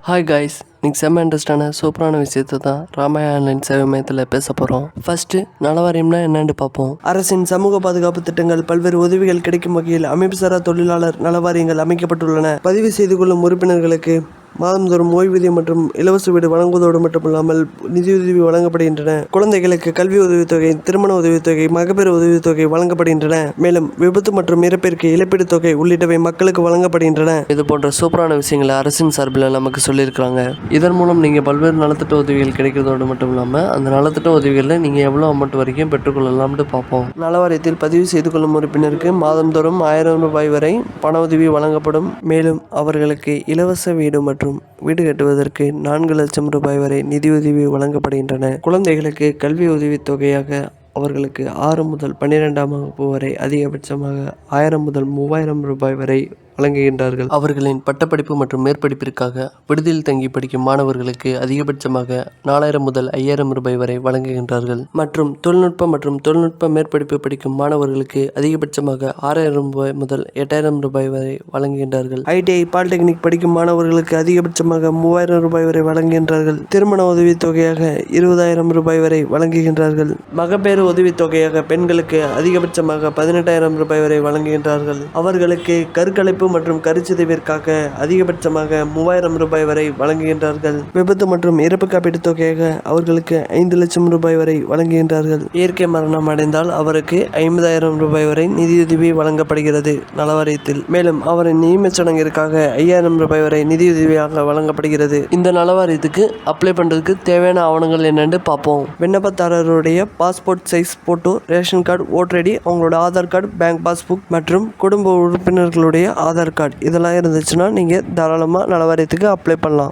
Hi guys, இன்னைக்கு செம்ம இன்ட்ரெஸ்டான சூப்பரான விஷயத்தை தான் ராமாயண ஆன்லைன் சேவை மையத்தில் பேச போகிறோம். ஃபர்ஸ்ட்டு நலவாரியம்னா என்னன்னு பார்ப்போம். அரசின் சமூக பாதுகாப்பு திட்டங்கள் பல்வேறு உதவிகள் கிடைக்கும் வகையில் அமைப்புசாரா தொழிலாளர் நலவாரியங்கள் அமைக்கப்பட்டுள்ளன. பதிவு செய்து கொள்ளும் உறுப்பினர்களுக்கு மாதந்தோறும் ஓய்வூதியம் மற்றும் இலவச வீடு வழங்குவதோடு மட்டுமில்லாமல் நிதியுதவி வழங்கப்படுகின்றன. குழந்தைகளுக்கு கல்வி உதவித்தொகை, திருமண உதவித்தொகை, மகப்பேறு உதவித்தொகை வழங்கப்படுகின்றன. மேலும் விபத்து மற்றும் இறப்பிற்கு இழப்பீடு தொகை உள்ளிட்டவை மக்களுக்கு வழங்கப்படுகின்றன. இது போன்ற சூப்பரான விஷயங்களை அரசின் சார்பில் நமக்கு சொல்லியிருக்கிறாங்க. இதன் மூலம் நீங்கள் பல்வேறு நலத்திட்ட உதவிகள் கிடைக்கிறதோடு மட்டும் இல்லாமல் அந்த நலத்திட்ட உதவிகளில் நீங்கள் எவ்வளோ அமௌண்ட் வரைக்கும் பெற்றுக்கொள்ளலாம்னு பார்ப்போம். நலவாரியத்தில் பதிவு செய்து கொள்ளும் உறுப்பினருக்கு மாதந்தோறும் 1000 ரூபாய் வரை பண உதவி வழங்கப்படும். மேலும் அவர்களுக்கு இலவச வீடு மற்றும் வீடு கட்டுவதற்கு 4 லட்சம் ரூபாய் வரை நிதியுதவி வழங்கப்படுகின்றன. குழந்தைகளுக்கு கல்வி உதவித்தொகையாக அவர்களுக்கு 6 முதல் 12ஆம் வகுப்பு வரை அதிகபட்சமாக 1000 முதல் 3000 ரூபாய் வரை வழங்குகின்றார்கள். அவர்களின் பட்டப்படிப்பு மற்றும் மேற்படிப்பிற்காக விடுதியில் தங்கி படிக்கும் மாணவர்களுக்கு அதிகபட்சமாக 4000 முதல் 5000 ரூபாய் வரை வழங்குகின்றார்கள். மற்றும் தொழில்நுட்ப மேற்படிப்பு படிக்கும் மாணவர்களுக்கு அதிகபட்சமாக 6000 ரூபாய் முதல் 8000 ரூபாய் வரை வழங்குகின்றார்கள். ITI பாலிடெக்னிக் படிக்கும் மாணவர்களுக்கு அதிகபட்சமாக 3000 ரூபாய் வரை வழங்குகின்றார்கள். திருமண உதவித்தொகையாக 20000 ரூபாய் வரை வழங்குகின்றார்கள். மகப்பேறு உதவித்தொகையாக பெண்களுக்கு அதிகபட்சமாக 18000 ரூபாய் வரை வழங்குகின்றார்கள். அவர்களுக்கு கருக்கலைப்பு மற்றும் கருச்சிதைவிற்காக அதிகபட்சமாக 3000 ரூபாய் வரை வழங்குகின்றார்கள். விபத்து மற்றும் இறப்பு காப்பீட்டு தொகையாக அவர்களுக்கு 5 லட்சம் ரூபாய் வரை வழங்குகின்றார்கள். இயற்கை மரணம் அடைந்தால் அவருக்கு 50000 ரூபாய் வரை நிதியுதவி வழங்கப்படுகிறது நலவாரியத்தில். மேலும் அவரின் நியமச்சடங்கிற்காக 5000 ரூபாய் வரை நிதியுதவியாக வழங்கப்படுகிறது. இந்த நலவாரியத்துக்கு அப்ளை பண்ணுறதுக்கு தேவையான ஆவணங்கள் என்னென்னு பார்ப்போம். விண்ணப்பதாரருடைய passport size photo, ration card, voter ID, அவங்களோட ஆதார் கார்டு, பேங்க் பாஸ்புக் மற்றும் குடும்ப உறுப்பினர்களுடைய ஆதார் கார்டு இதெல்லாம் இருந்துச்சுன்னா நீங்கள் தாராளமாக நலவாரியத்துக்கு அப்ளை பண்ணலாம்.